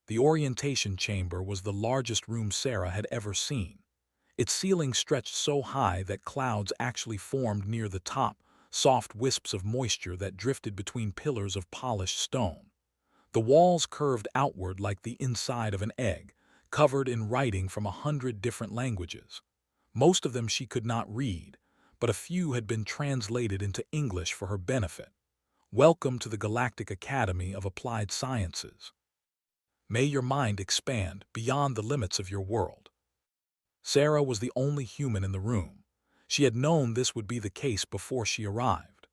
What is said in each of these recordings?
The orientation chamber was the largest room Sarah had ever seen. Its ceiling stretched so high that clouds actually formed near the top, soft wisps of moisture that drifted between pillars of polished stone. The walls curved outward like the inside of an egg, covered in writing from 100 different languages. Most of them she could not read, but a few had been translated into English for her benefit. Welcome to the Galactic Academy of Applied Sciences. May your mind expand beyond the limits of your world. Sarah was the only human in the room. She had known this would be the case before she arrived.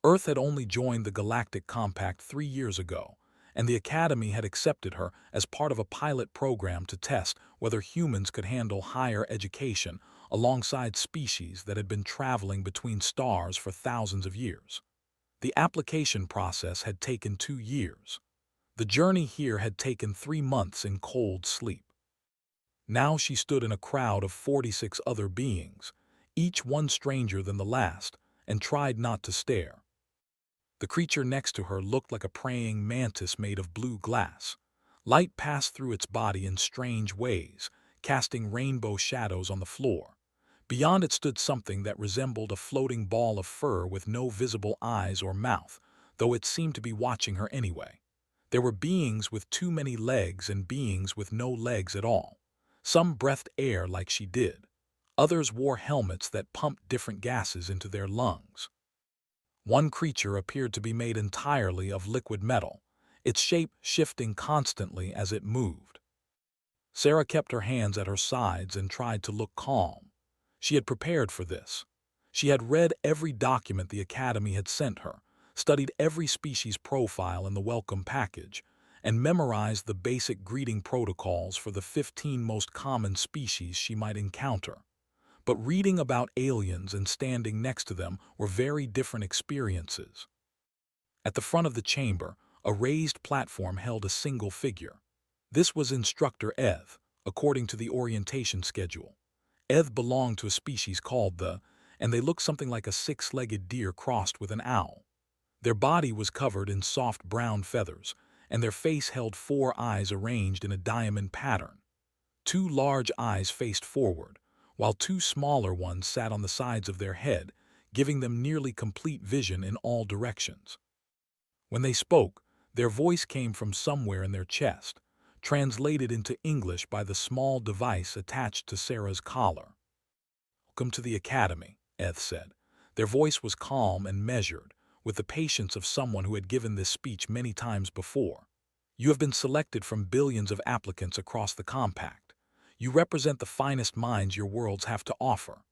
Earth had only joined the Galactic Compact 3 years ago, and the Academy had accepted her as part of a pilot program to test whether humans could handle higher education alongside species that had been traveling between stars for thousands of years. The application process had taken 2 years. The journey here had taken 3 months in cold sleep. Now she stood in a crowd of 46 other beings, each one stranger than the last, and tried not to stare. The creature next to her looked like a praying mantis made of blue glass. Light passed through its body in strange ways, casting rainbow shadows on the floor. Beyond it stood something that resembled a floating ball of fur with no visible eyes or mouth, though it seemed to be watching her anyway. There were beings with too many legs and beings with no legs at all. Some breathed air like she did. Others wore helmets that pumped different gases into their lungs. One creature appeared to be made entirely of liquid metal, its shape shifting constantly as it moved. Sarah kept her hands at her sides and tried to look calm. She had prepared for this. She had read every document the Academy had sent her, studied every species profile in the welcome package, and memorized the basic greeting protocols for the 15 most common species she might encounter. But reading about aliens and standing next to them were very different experiences. At the front of the chamber, a raised platform held a single figure. This was Instructor Eth, according to the orientation schedule. Eth belonged to a species called and they looked something like a 6-legged deer crossed with an owl. Their body was covered in soft brown feathers, and their face held 4 eyes arranged in a diamond pattern. 2 large eyes faced forward, while 2 smaller ones sat on the sides of their head, giving them nearly complete vision in all directions. When they spoke, their voice came from somewhere in their chest, translated into English by the small device attached to Sarah's collar. "Welcome to the Academy," Eth said. Their voice was calm and measured, with the patience of someone who had given this speech many times before. "You have been selected from billions of applicants across the compact. You represent the finest minds your worlds have to offer.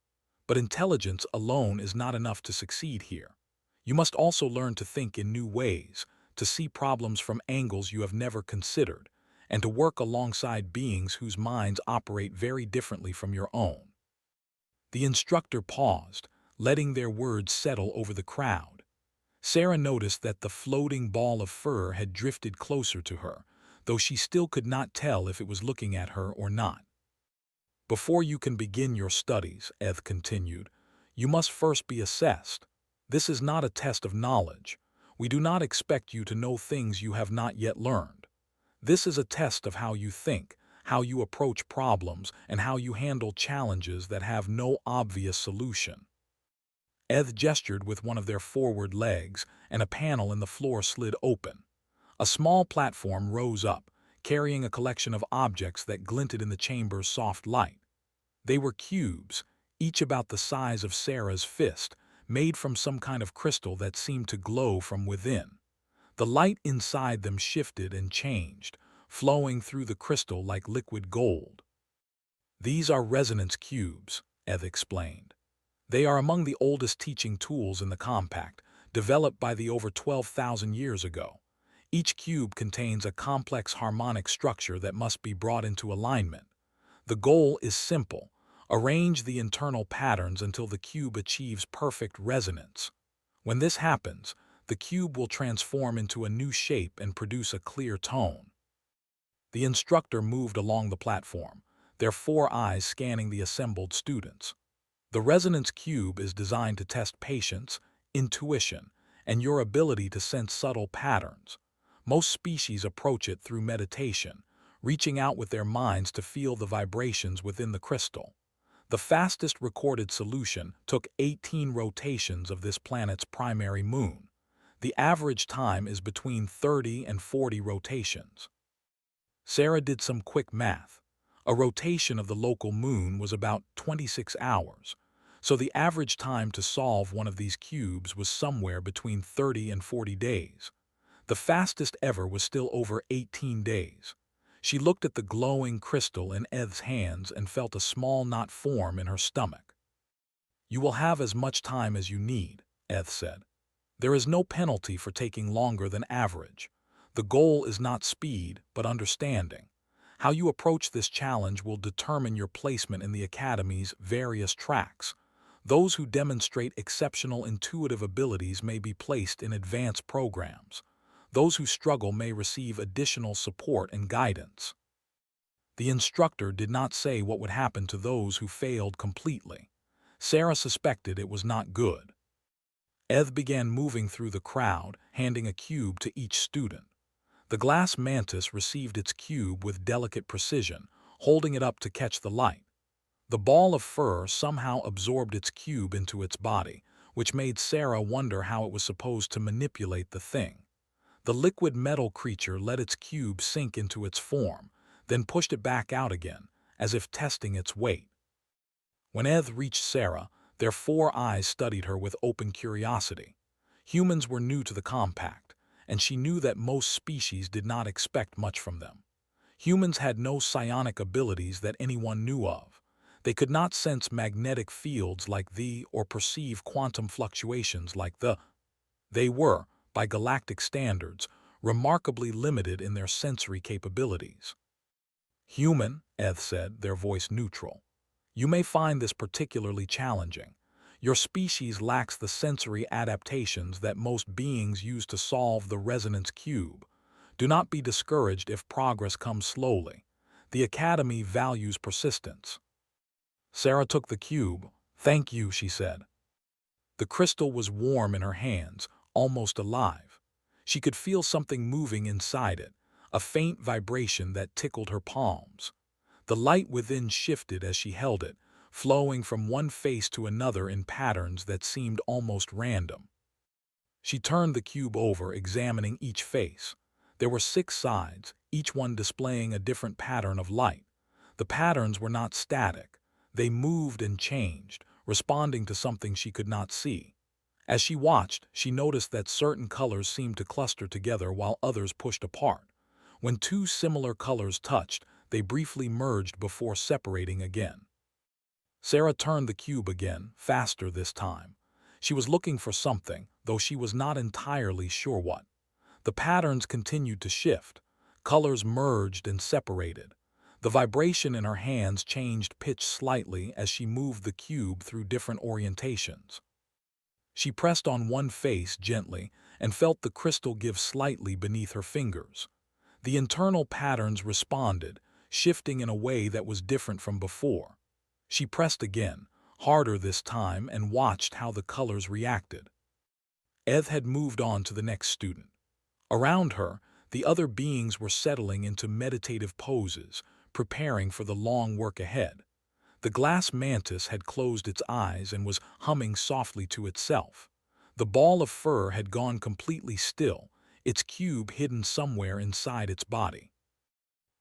But intelligence alone is not enough to succeed here. You must also learn to think in new ways, to see problems from angles you have never considered, and to work alongside beings whose minds operate very differently from your own." The instructor paused, letting their words settle over the crowd. Sarah noticed that the floating ball of fur had drifted closer to her, though she still could not tell if it was looking at her or not. "Before you can begin your studies," Eth continued, "you must first be assessed. This is not a test of knowledge. We do not expect you to know things you have not yet learned. This is a test of how you think, how you approach problems, and how you handle challenges that have no obvious solution." Eth gestured with one of their forward legs, and a panel in the floor slid open. A small platform rose up, carrying a collection of objects that glinted in the chamber's soft light. They were cubes, each about the size of Sarah's fist, made from some kind of crystal that seemed to glow from within. The light inside them shifted and changed, flowing through the crystal like liquid gold. "These are resonance cubes," Eth explained. "They are among the oldest teaching tools in the compact, developed by the over 12,000 years ago. Each cube contains a complex harmonic structure that must be brought into alignment. The goal is simple: arrange the internal patterns until the cube achieves perfect resonance. When this happens, the cube will transform into a new shape and produce a clear tone." The instructor moved along the platform, their 4 eyes scanning the assembled students. "The resonance cube is designed to test patience, intuition, and your ability to sense subtle patterns. Most species approach it through meditation, reaching out with their minds to feel the vibrations within the crystal. The fastest recorded solution took 18 rotations of this planet's primary moon. The average time is between 30 and 40 rotations. Sarah did some quick math. A rotation of the local moon was about 26 hours, so the average time to solve one of these cubes was somewhere between 30 and 40 days. The fastest ever was still over 18 days. She looked at the glowing crystal in Ed's hands and felt a small knot form in her stomach. "You will have as much time as you need," Ed said. "There is no penalty for taking longer than average. The goal is not speed, but understanding. How you approach this challenge will determine your placement in the Academy's various tracks. Those who demonstrate exceptional intuitive abilities may be placed in advanced programs. Those who struggle may receive additional support and guidance." The instructor did not say what would happen to those who failed completely. Sarah suspected it was not good. Eth began moving through the crowd, handing a cube to each student. The glass mantis received its cube with delicate precision, holding it up to catch the light. The ball of fur somehow absorbed its cube into its body, which made Sarah wonder how it was supposed to manipulate the thing. The liquid metal creature let its cube sink into its form, then pushed it back out again, as if testing its weight. When Eth reached Sarah, their 4 eyes studied her with open curiosity. Humans were new to the compact, and she knew that most species did not expect much from them. Humans had no psionic abilities that anyone knew of. They could not sense magnetic fields like the or perceive quantum fluctuations like the. They were, by galactic standards, remarkably limited in their sensory capabilities. "Human," Eth said, their voice neutral. "You may find this particularly challenging. Your species lacks the sensory adaptations that most beings use to solve the resonance cube. Do not be discouraged if progress comes slowly. The Academy values persistence." Sarah took the cube. "Thank you," she said. The crystal was warm in her hands, almost alive. She could feel something moving inside it, a faint vibration that tickled her palms. The light within shifted as she held it, flowing from one face to another in patterns that seemed almost random. She turned the cube over, examining each face. There were 6 sides, each one displaying a different pattern of light. The patterns were not static. They moved and changed, responding to something she could not see. As she watched, she noticed that certain colors seemed to cluster together while others pushed apart. When 2 similar colors touched, they briefly merged before separating again. Sarah turned the cube again, faster this time. She was looking for something, though she was not entirely sure what. The patterns continued to shift. Colors merged and separated. The vibration in her hands changed pitch slightly as she moved the cube through different orientations. She pressed on one face gently and felt the crystal give slightly beneath her fingers. The internal patterns responded, shifting in a way that was different from before. She pressed again, harder this time, and watched how the colors reacted. Eth had moved on to the next student. Around her, the other beings were settling into meditative poses, preparing for the long work ahead. The glass mantis had closed its eyes and was humming softly to itself. The ball of fur had gone completely still, its cube hidden somewhere inside its body.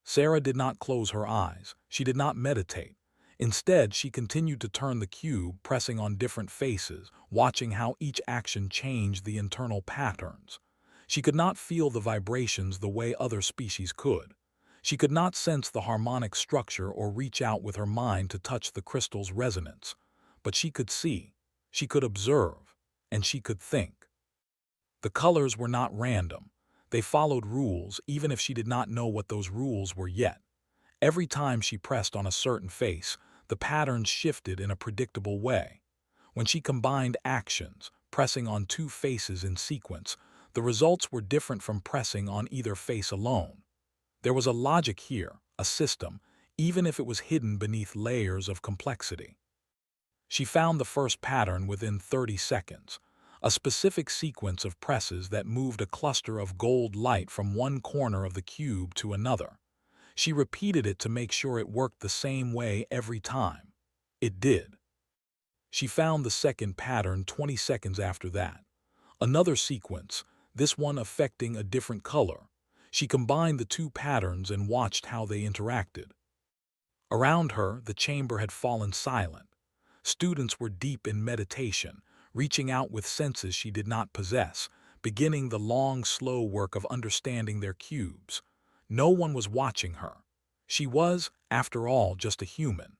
Sarah did not close her eyes. She did not meditate. Instead, she continued to turn the cube, pressing on different faces, watching how each action changed the internal patterns. She could not feel the vibrations the way other species could. She could not sense the harmonic structure or reach out with her mind to touch the crystal's resonance. But she could see, she could observe, and she could think. The colors were not random. They followed rules, even if she did not know what those rules were yet. Every time she pressed on a certain face, the patterns shifted in a predictable way. When she combined actions, pressing on 2 faces in sequence, the results were different from pressing on either face alone. There was a logic here, a system, even if it was hidden beneath layers of complexity. She found the first pattern within 30 seconds, a specific sequence of presses that moved a cluster of gold light from one corner of the cube to another. She repeated it to make sure it worked the same way every time. It did. She found the second pattern 20 seconds after that. Another sequence, this one affecting a different color. She combined the two patterns and watched how they interacted. Around her, the chamber had fallen silent. Students were deep in meditation, reaching out with senses she did not possess, beginning the long, slow work of understanding their cubes. No one was watching her. She was, after all, just a human.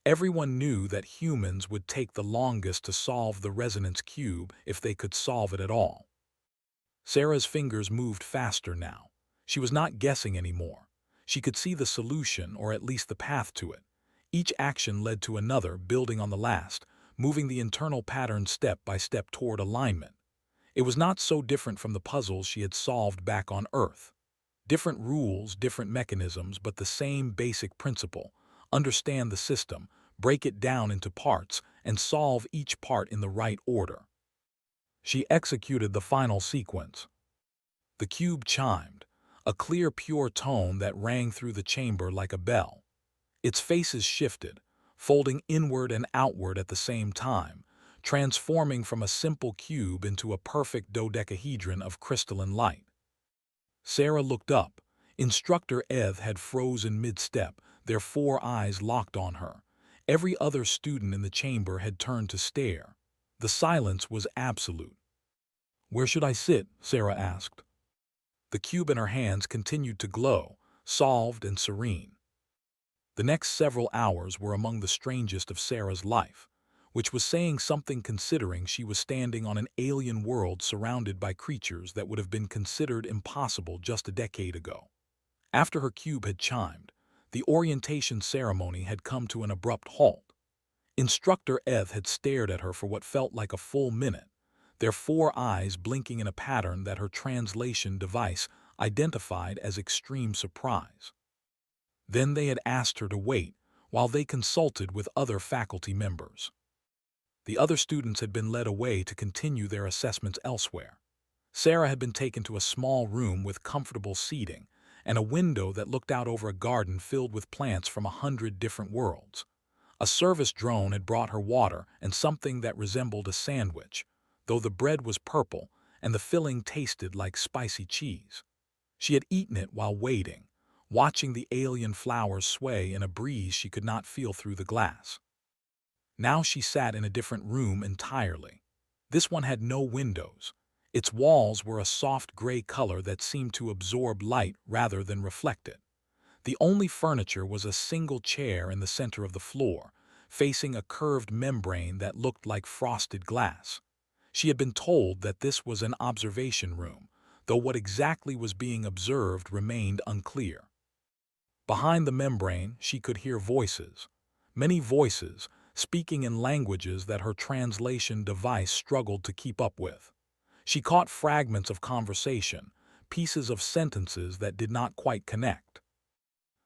Everyone knew that humans would take the longest to solve the resonance cube if they could solve it at all. Sarah's fingers moved faster now. She was not guessing anymore. She could see the solution, or at least the path to it. Each action led to another, building on the last, moving the internal pattern step by step toward alignment. It was not so different from the puzzles she had solved back on Earth. Different rules, different mechanisms, but the same basic principle. Understand the system, break it down into parts, and solve each part in the right order. She executed the final sequence. The cube chimed, a clear, pure tone that rang through the chamber like a bell. Its faces shifted, folding inward and outward at the same time, transforming from a simple cube into a perfect dodecahedron of crystalline light. Sarah looked up. Instructor Eth had frozen mid-step, their four eyes locked on her. Every other student in the chamber had turned to stare. The silence was absolute. "Where should I sit?" Sarah asked. The cube in her hands continued to glow, solved and serene. The next several hours were among the strangest of Sarah's life, which was saying something considering she was standing on an alien world surrounded by creatures that would have been considered impossible just a decade ago. After her cube had chimed, the orientation ceremony had come to an abrupt halt. Instructor Eth had stared at her for what felt like a full minute, their four eyes blinking in a pattern that her translation device identified as extreme surprise. Then they had asked her to wait while they consulted with other faculty members. The other students had been led away to continue their assessments elsewhere. Sarah had been taken to a small room with comfortable seating and a window that looked out over a garden filled with plants from 100 different worlds. A service drone had brought her water and something that resembled a sandwich, though the bread was purple and the filling tasted like spicy cheese. She had eaten it while waiting, watching the alien flowers sway in a breeze she could not feel through the glass. Now she sat in a different room entirely. This one had no windows. Its walls were a soft gray color that seemed to absorb light rather than reflect it. The only furniture was a single chair in the center of the floor, facing a curved membrane that looked like frosted glass. She had been told that this was an observation room, though what exactly was being observed remained unclear. Behind the membrane, she could hear voices. Many voices, speaking in languages that her translation device struggled to keep up with. She caught fragments of conversation, pieces of sentences that did not quite connect.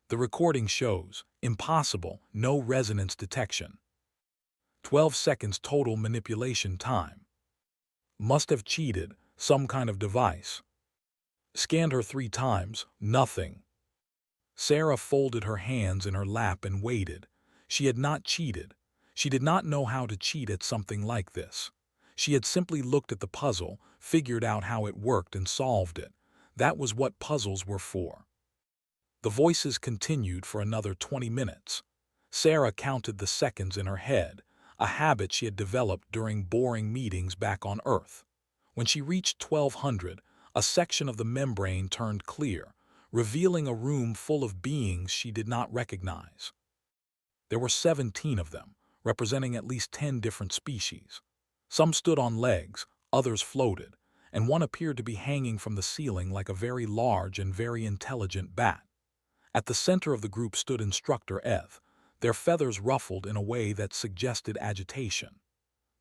The recording shows, impossible, no resonance detection. 12 seconds total manipulation time. Must have cheated, some kind of device. Scanned her 3 times, nothing. Sarah folded her hands in her lap and waited. She had not cheated. She did not know how to cheat at something like this. She had simply looked at the puzzle, figured out how it worked and solved it. That was what puzzles were for. The voices continued for another 20 minutes. Sarah counted the seconds in her head, a habit she had developed during boring meetings back on Earth. When she reached 1200, a section of the membrane turned clear, revealing a room full of beings she did not recognize. There were 17 of them, representing at least 10 different species. Some stood on legs, others floated, and one appeared to be hanging from the ceiling like a very large and very intelligent bat. At the center of the group stood Instructor Eth, their feathers ruffled in a way that suggested agitation.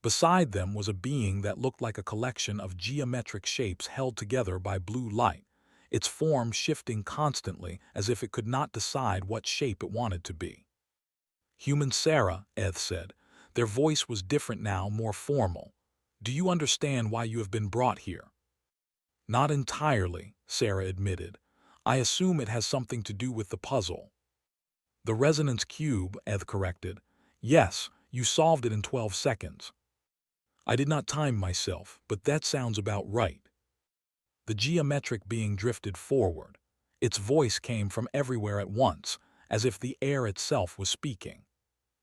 Beside them was a being that looked like a collection of geometric shapes held together by blue light, its form shifting constantly as if it could not decide what shape it wanted to be. "Human Sarah," Eth said. Their voice was different now, more formal. "Do you understand why you have been brought here?" "Not entirely," Sarah admitted. I assume it has something to do with the puzzle. The resonance cube, Eth corrected. Yes, you solved it in 12 seconds. I did not time myself, but that sounds about right. The geometric being drifted forward. Its voice came from everywhere at once, as if the air itself was speaking.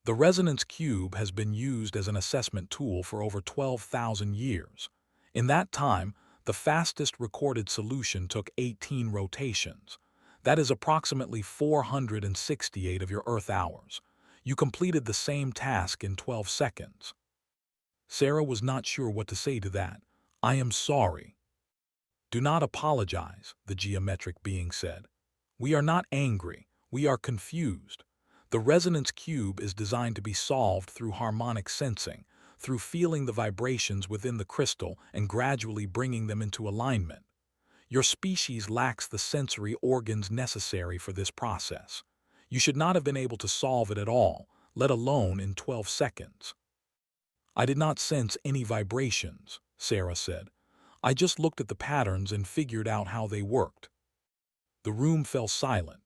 The resonance cube has been used as an assessment tool for over 12,000 years. In that time, the fastest recorded solution took 18 rotations. That is approximately 468 of your Earth hours. You completed the same task in 12 seconds. Sarah was not sure what to say to that. I am sorry. Do not apologize, the geometric being said. We are not angry, we are confused. The resonance cube is designed to be solved through harmonic sensing, through feeling the vibrations within the crystal and gradually bringing them into alignment. Your species lacks the sensory organs necessary for this process. You should not have been able to solve it at all, let alone in 12 seconds. I did not sense any vibrations, Sarah said. I just looked at the patterns and figured out how they worked. The room fell silent.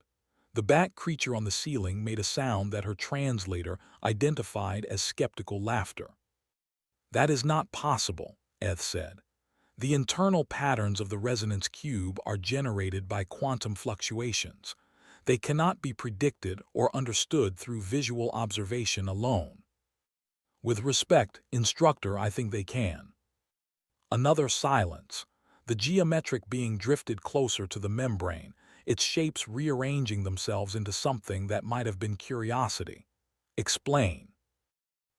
The bat creature on the ceiling made a sound that her translator identified as skeptical laughter. That is not possible, Eth said. The internal patterns of the resonance cube are generated by quantum fluctuations. They cannot be predicted or understood through visual observation alone. With respect, Instructor, I think they can. Another silence. The geometric being drifted closer to the membrane, its shapes rearranging themselves into something that might have been curiosity. Explain.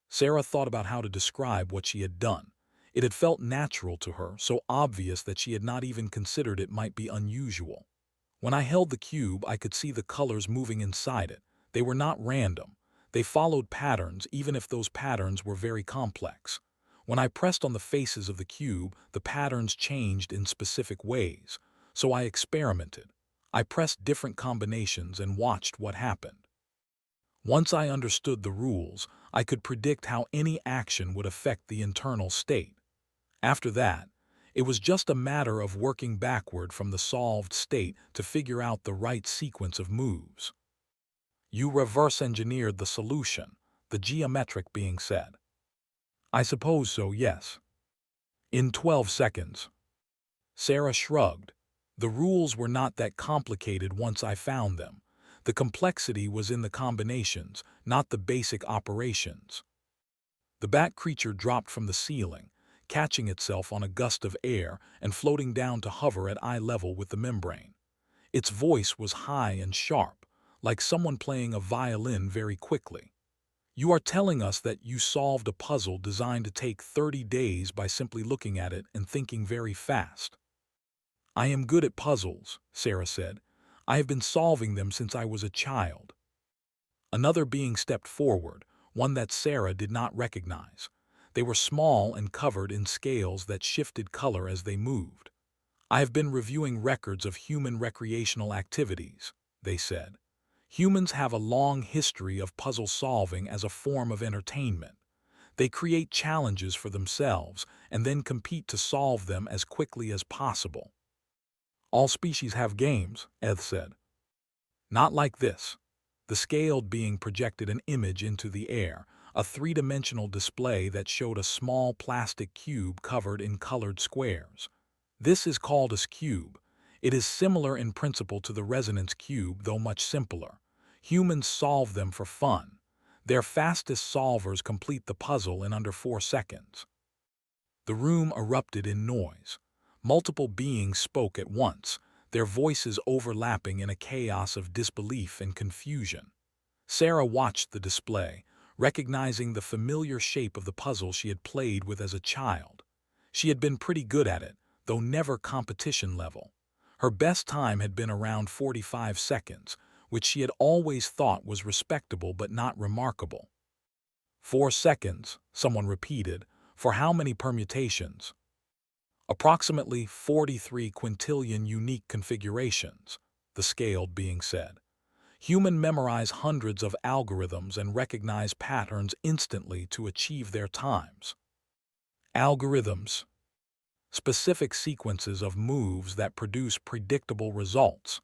Sarah thought about how to describe what she had done. It had felt natural to her, so obvious that she had not even considered it might be unusual. When I held the cube, I could see the colors moving inside it. They were not random. They followed patterns, even if those patterns were very complex. When I pressed on the faces of the cube, the patterns changed in specific ways. So I experimented. I pressed different combinations and watched what happened. Once I understood the rules, I could predict how any action would affect the internal state. After that, it was just a matter of working backward from the solved state to figure out the right sequence of moves. You reverse-engineered the solution, the geometric being said. I suppose so, yes. In 12 seconds. Sarah shrugged. The rules were not that complicated once I found them. The complexity was in the combinations, not the basic operations. The bat creature dropped from the ceiling, catching itself on a gust of air and floating down to hover at eye level with the membrane. Its voice was high and sharp, like someone playing a violin very quickly. You are telling us that you solved a puzzle designed to take 30 days by simply looking at it and thinking very fast. I am good at puzzles, Sarah said. I have been solving them since I was a child. Another being stepped forward, one that Sarah did not recognize. They were small and covered in scales that shifted color as they moved. I have been reviewing records of human recreational activities, they said. Humans have a long history of puzzle solving as a form of entertainment. They create challenges for themselves and then compete to solve them as quickly as possible. All species have games, Eth said. Not like this. The scaled being projected an image into the air, a three-dimensional display that showed a small plastic cube covered in colored squares. This is called a cube. It is similar in principle to the resonance cube, though much simpler. Humans solve them for fun. Their fastest solvers complete the puzzle in under 4 seconds. The room erupted in noise. Multiple beings spoke at once, their voices overlapping in a chaos of disbelief and confusion. Sarah watched the display, recognizing the familiar shape of the puzzle she had played with as a child. She had been pretty good at it, though never competition level. Her best time had been around 45 seconds, which she had always thought was respectable but not remarkable. 4 seconds, someone repeated. For how many permutations? Approximately 43 quintillion unique configurations, the scaled being said. Humans memorize hundreds of algorithms and recognize patterns instantly to achieve their times. Algorithms. Specific sequences of moves that produce predictable results.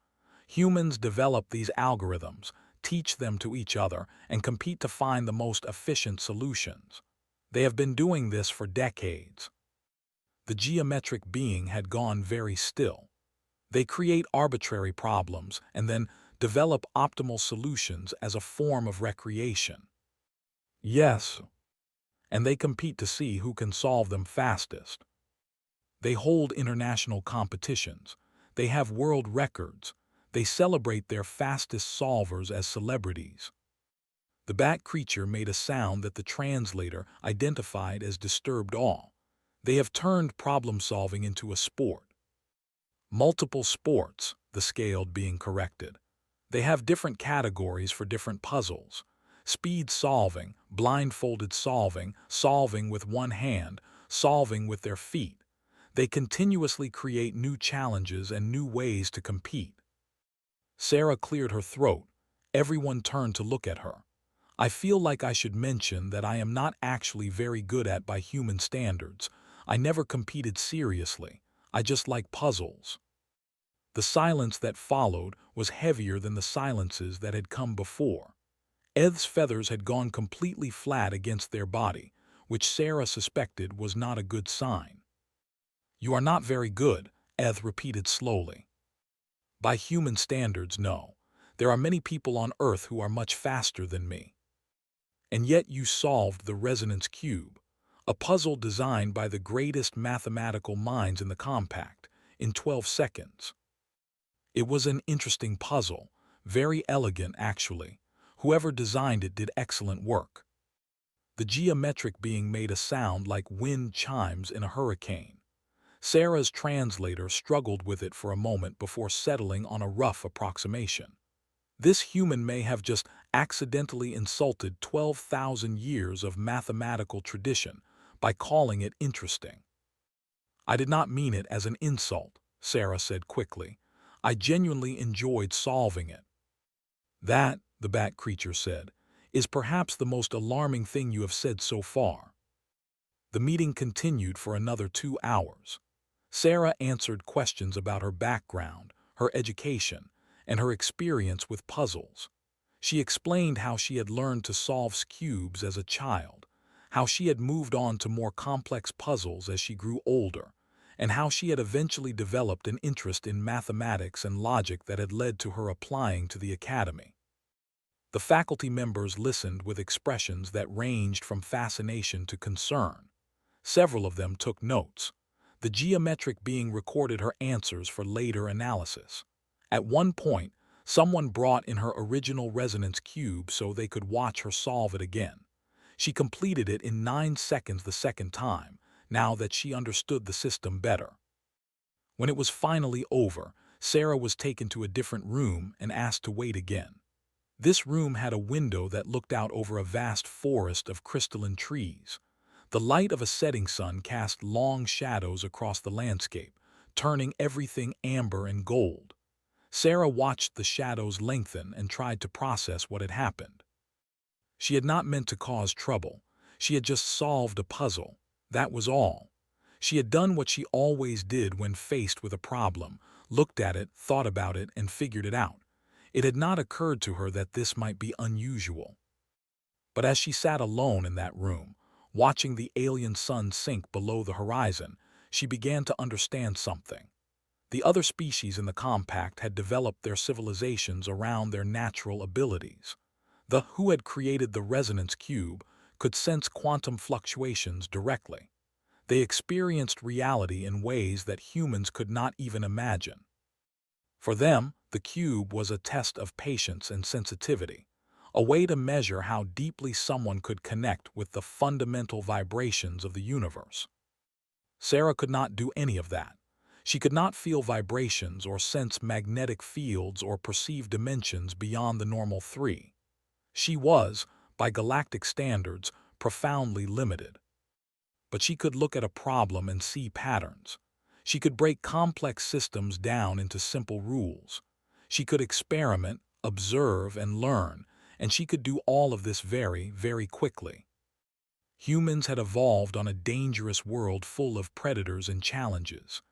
Humans develop these algorithms, teach them to each other, and compete to find the most efficient solutions. They have been doing this for decades. The geometric being had gone very still. They create arbitrary problems and then develop optimal solutions as a form of recreation. Yes, and they compete to see who can solve them fastest. They hold international competitions. They have world records. They celebrate their fastest solvers as celebrities. The bat creature made a sound that the translator identified as disturbed awe. They have turned problem-solving into a sport. Multiple sports, the scaled being corrected. They have different categories for different puzzles. Speed solving, blindfolded solving, solving with one hand, solving with their feet. They continuously create new challenges and new ways to compete. Sarah cleared her throat. Everyone turned to look at her. I feel like I should mention that I am not actually very good at by human standards. I never competed seriously. I just like puzzles. The silence that followed was heavier than the silences that had come before. Ed's feathers had gone completely flat against their body, which Sarah suspected was not a good sign. You are not very good, Eth repeated slowly. By human standards, no. There are many people on Earth who are much faster than me. And yet you solved the resonance cube, a puzzle designed by the greatest mathematical minds in the compact, in 12 seconds. It was an interesting puzzle, very elegant actually. Whoever designed it did excellent work. The geometric being made a sound like wind chimes in a hurricane. Sarah's translator struggled with it for a moment before settling on a rough approximation. This human may have just accidentally insulted 12,000 years of mathematical tradition by calling it interesting. I did not mean it as an insult, Sarah said quickly. I genuinely enjoyed solving it. That, the bat creature said, is perhaps the most alarming thing you have said so far. The meeting continued for another 2 hours. Sarah answered questions about her background, her education, and her experience with puzzles. She explained how she had learned to solve cubes as a child, how she had moved on to more complex puzzles as she grew older, and how she had eventually developed an interest in mathematics and logic that had led to her applying to the academy. The faculty members listened with expressions that ranged from fascination to concern. Several of them took notes. The geometric being recorded her answers for later analysis. At one point, someone brought in her original resonance cube so they could watch her solve it again. She completed it in 9 seconds the second time, now that she understood the system better. When it was finally over, Sarah was taken to a different room and asked to wait again. This room had a window that looked out over a vast forest of crystalline trees. The light of a setting sun cast long shadows across the landscape, turning everything amber and gold. Sarah watched the shadows lengthen and tried to process what had happened. She had not meant to cause trouble. She had just solved a puzzle. That was all. She had done what she always did when faced with a problem, looked at it, thought about it, and figured it out. It had not occurred to her that this might be unusual. But as she sat alone in that room, watching the alien sun sink below the horizon, she began to understand something. The other species in the compact had developed their civilizations around their natural abilities. The who had created the resonance cube could sense quantum fluctuations directly. They experienced reality in ways that humans could not even imagine. For them, the cube was a test of patience and sensitivity, a way to measure how deeply someone could connect with the fundamental vibrations of the universe. Sarah could not do any of that. She could not feel vibrations or sense magnetic fields or perceive dimensions beyond the normal 3. She was, by galactic standards, profoundly limited. But she could look at a problem and see patterns. She could break complex systems down into simple rules. She could experiment, observe, and learn, and she could do all of this very, very quickly. Humans had evolved on a dangerous world full of predators and challenges.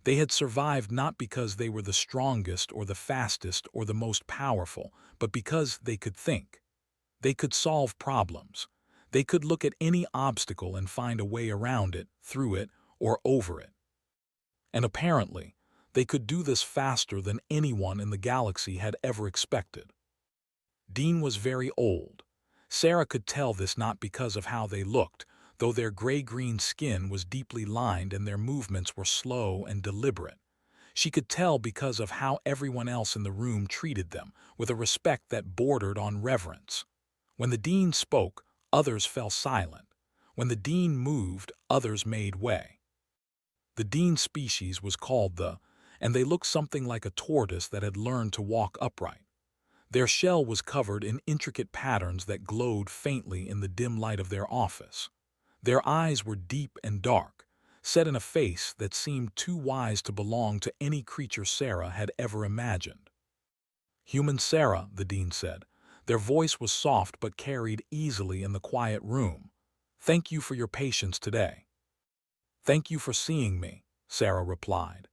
They had survived not because they were the strongest or the fastest or the most powerful, but because they could think. They could solve problems. They could look at any obstacle and find a way around it, through it, or over it. And apparently, they could do this faster than anyone in the galaxy had ever expected. Dean was very old. Sarah could tell this not because of how they looked, though their gray-green skin was deeply lined and their movements were slow and deliberate. She could tell because of how everyone else in the room treated them, with a respect that bordered on reverence. When the dean spoke, others fell silent. When the dean moved, others made way. The dean's species was called and they looked something like a tortoise that had learned to walk upright. Their shell was covered in intricate patterns that glowed faintly in the dim light of their office. Their eyes were deep and dark, set in a face that seemed too wise to belong to any creature Sarah had ever imagined. "Human Sarah," the dean said. Their voice was soft but carried easily in the quiet room. "Thank you for your patience today." "Thank you for seeing me," Sarah replied.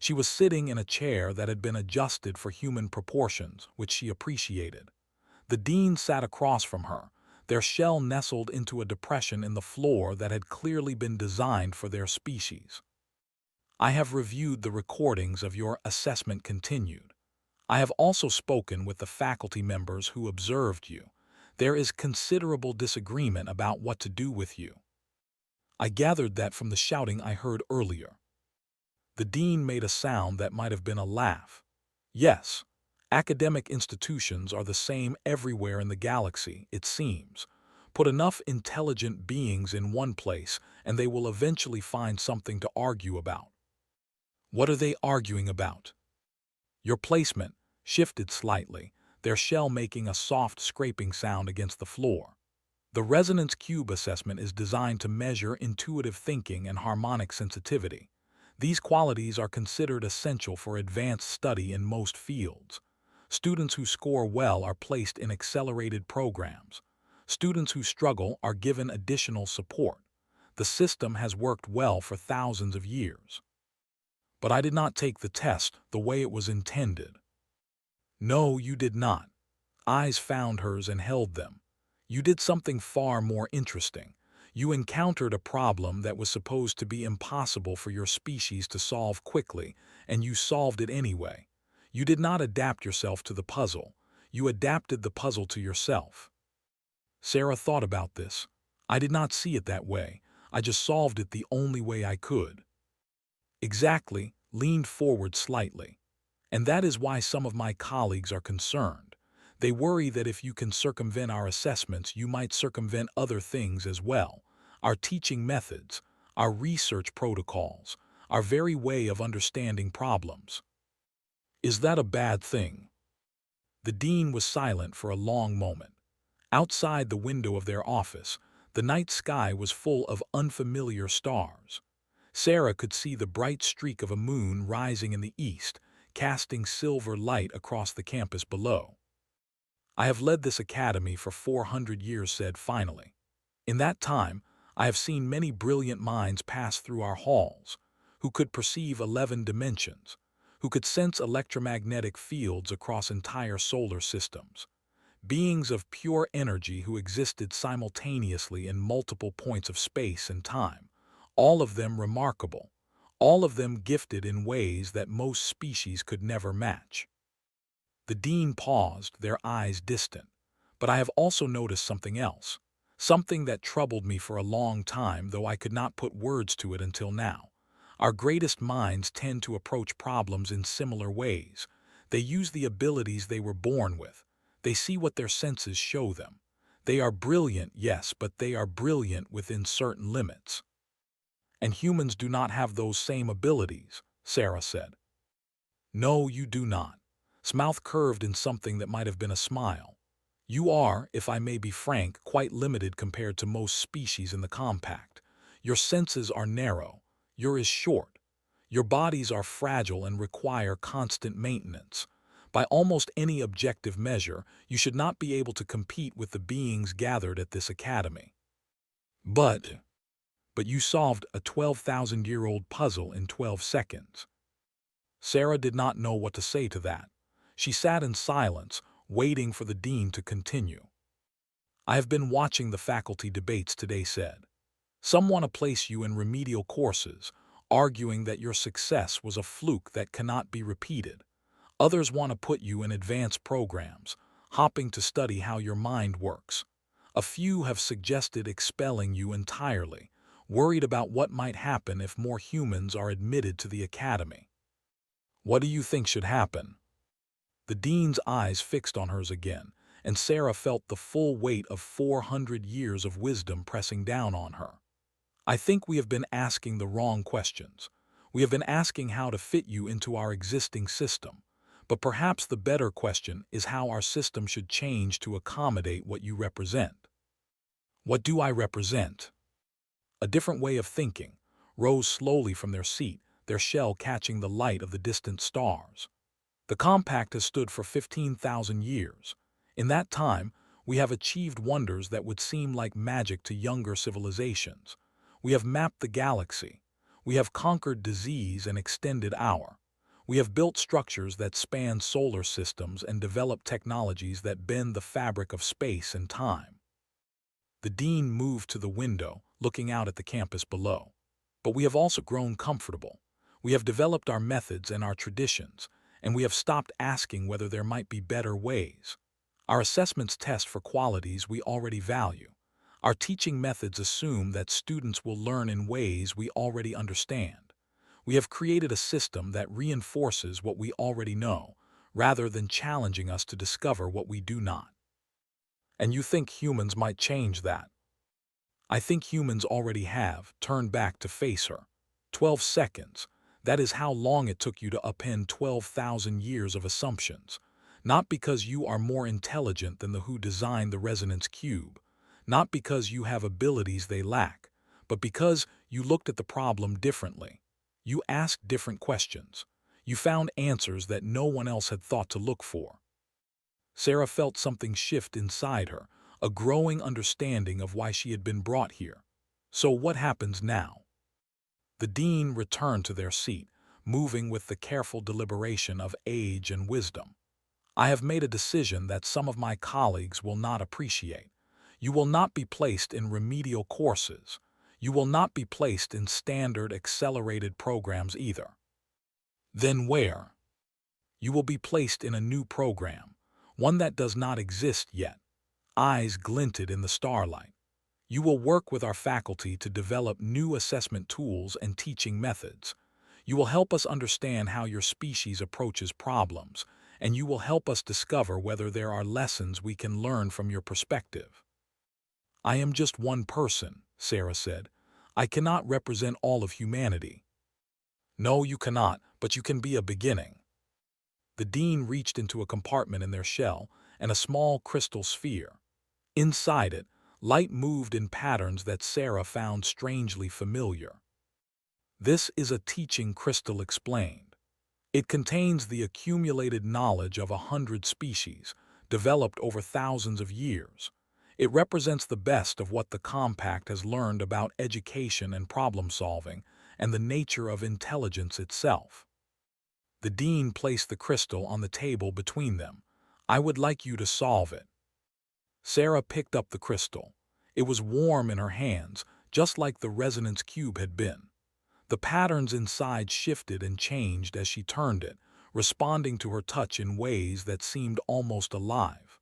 She was sitting in a chair that had been adjusted for human proportions, which she appreciated. The dean sat across from her, their shell nestled into a depression in the floor that had clearly been designed for their species. "I have reviewed the recordings of your assessment," continued. "I have also spoken with the faculty members who observed you. There is considerable disagreement about what to do with you. I gathered that from the shouting I heard earlier." The dean made a sound that might have been a laugh. "Yes, academic institutions are the same everywhere in the galaxy, it seems. Put enough intelligent beings in one place, and they will eventually find something to argue about." "What are they arguing about?" "Your placement," shifted slightly, their shell making a soft scraping sound against the floor. "The resonance cube assessment is designed to measure intuitive thinking and harmonic sensitivity. These qualities are considered essential for advanced study in most fields. Students who score well are placed in accelerated programs. Students who struggle are given additional support. The system has worked well for thousands of years." "But I did not take the test the way it was intended." "No, you did not." Eyes found hers and held them. "You did something far more interesting. You encountered a problem that was supposed to be impossible for your species to solve quickly, and you solved it anyway. You did not adapt yourself to the puzzle. You adapted the puzzle to yourself." Sarah thought about this. "I did not see it that way. I just solved it the only way I could." "Exactly," leaned forward slightly. "And that is why some of my colleagues are concerned. They worry that if you can circumvent our assessments, you might circumvent other things as well. Our teaching methods, our research protocols, our very way of understanding problems." "Is that a bad thing?" The dean was silent for a long moment. Outside the window of their office, the night sky was full of unfamiliar stars. Sarah could see the bright streak of a moon rising in the east, casting silver light across the campus below. "I have led this academy for 400 years," said finally. "In that time, I have seen many brilliant minds pass through our halls, who could perceive 11 dimensions, who could sense electromagnetic fields across entire solar systems. Beings of pure energy who existed simultaneously in multiple points of space and time, all of them remarkable, all of them gifted in ways that most species could never match." The dean paused, their eyes distant. "But I have also noticed something else, something that troubled me for a long time, though I could not put words to it until now. Our greatest minds tend to approach problems in similar ways. They use the abilities they were born with. They see what their senses show them. They are brilliant, yes, but they are brilliant within certain limits." "And humans do not have those same abilities," Sarah said. "No, you do not." Mouth curved in something that might have been a smile. "You are, if I may be frank, quite limited compared to most species in the compact. Your senses are narrow. Yours is short. Your bodies are fragile and require constant maintenance. By almost any objective measure, you should not be able to compete with the beings gathered at this academy." But you solved a 12,000-year-old puzzle in 12 seconds." Sarah did not know what to say to that. She sat in silence, waiting for the dean to continue. "I have been watching the faculty debates today," said. "Some want to place you in remedial courses, arguing that your success was a fluke that cannot be repeated. Others want to put you in advanced programs, hopping to study how your mind works. A few have suggested expelling you entirely, worried about what might happen if more humans are admitted to the academy. What do you think should happen?" The dean's eyes fixed on hers again, and Sarah felt the full weight of 400 years of wisdom pressing down on her. "I think we have been asking the wrong questions. We have been asking how to fit you into our existing system. But perhaps the better question is how our system should change to accommodate what you represent." "What do I represent?" A different way of thinking rose slowly from their seat, their shell catching the light of the distant stars. "The compact has stood for 15,000 years. In that time, we have achieved wonders that would seem like magic to younger civilizations. We have mapped the galaxy. We have conquered disease and extended our. We have built structures that span solar systems and developed technologies that bend the fabric of space and time." The dean moved to the window, looking out at the campus below. "But we have also grown comfortable. We have developed our methods and our traditions, and we have stopped asking whether there might be better ways. Our assessments test for qualities we already value. Our teaching methods assume that students will learn in ways we already understand. We have created a system that reinforces what we already know, rather than challenging us to discover what we do not." "And you think humans might change that?" "I think humans already have turned back to face her. 12 seconds. That is how long it took you to append 12,000 years of assumptions. Not because you are more intelligent than the who designed the resonance cube. Not because you have abilities they lack, but because you looked at the problem differently. You asked different questions. You found answers that no one else had thought to look for." Sarah felt something shift inside her, a growing understanding of why she had been brought here. "So what happens now?" The dean returned to their seat, moving with the careful deliberation of age and wisdom. "I have made a decision that some of my colleagues will not appreciate. You will not be placed in remedial courses. You will not be placed in standard accelerated programs either." "Then where?" "You will be placed in a new program, one that does not exist yet." Eyes glinted in the starlight. "You will work with our faculty to develop new assessment tools and teaching methods. You will help us understand how your species approaches problems, and you will help us discover whether there are lessons we can learn from your perspective." "I am just one person," Sarah said. "I cannot represent all of humanity." "No, you cannot, but you can be a beginning." The dean reached into a compartment in their shell and a small crystal sphere. Inside it, light moved in patterns that Sarah found strangely familiar. "This is a teaching crystal," explained. "It contains the accumulated knowledge of 100 species, developed over thousands of years. It represents the best of what the compact has learned about education and problem-solving, and the nature of intelligence itself." The dean placed the crystal on the table between them. "I would like you to solve it." Sarah picked up the crystal. It was warm in her hands, just like the resonance cube had been. The patterns inside shifted and changed as she turned it, responding to her touch in ways that seemed almost alive.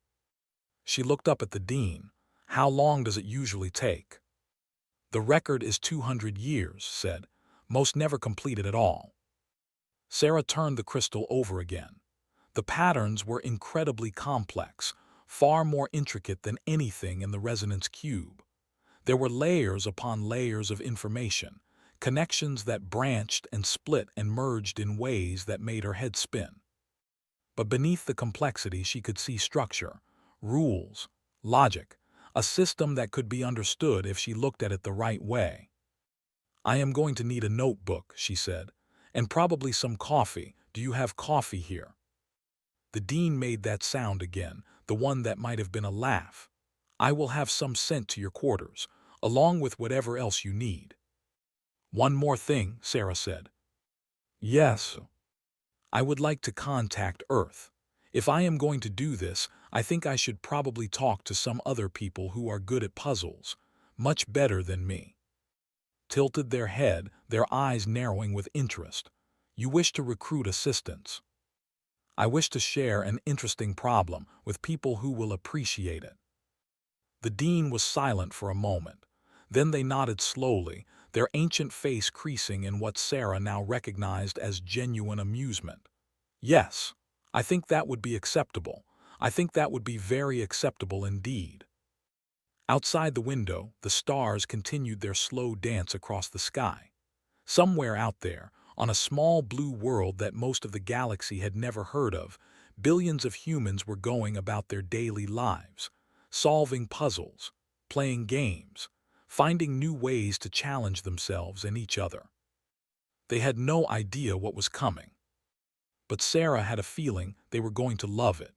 She looked up at the dean. "How long does it usually take?" "The record is 200 years, said. "Most never completed at all." Sarah turned the crystal over again. The patterns were incredibly complex, far more intricate than anything in the resonance cube. There were layers upon layers of information, connections that branched and split and merged in ways that made her head spin. But beneath the complexity she could see structure, rules, logic, a system that could be understood if she looked at it the right way. "I am going to need a notebook," she said, "and probably some coffee. Do you have coffee here?" The dean made that sound again, the one that might have been a laugh. "I will have some sent to your quarters, along with whatever else you need." "One more thing," Sarah said. "Yes." I would like to contact Earth. If I am going to do this, I think I should probably talk to some other people who are good at puzzles, much better than me." Tilted their head, their eyes narrowing with interest. "You wish to recruit assistants." "I wish to share an interesting problem with people who will appreciate it." The dean was silent for a moment. Then they nodded slowly, their ancient face creasing in what Sarah now recognized as genuine amusement. "Yes, I think that would be acceptable. I think that would be very acceptable indeed." Outside the window, the stars continued their slow dance across the sky. Somewhere out there, on a small blue world that most of the galaxy had never heard of, billions of humans were going about their daily lives, solving puzzles, playing games, finding new ways to challenge themselves and each other. They had no idea what was coming, but Sarah had a feeling they were going to love it.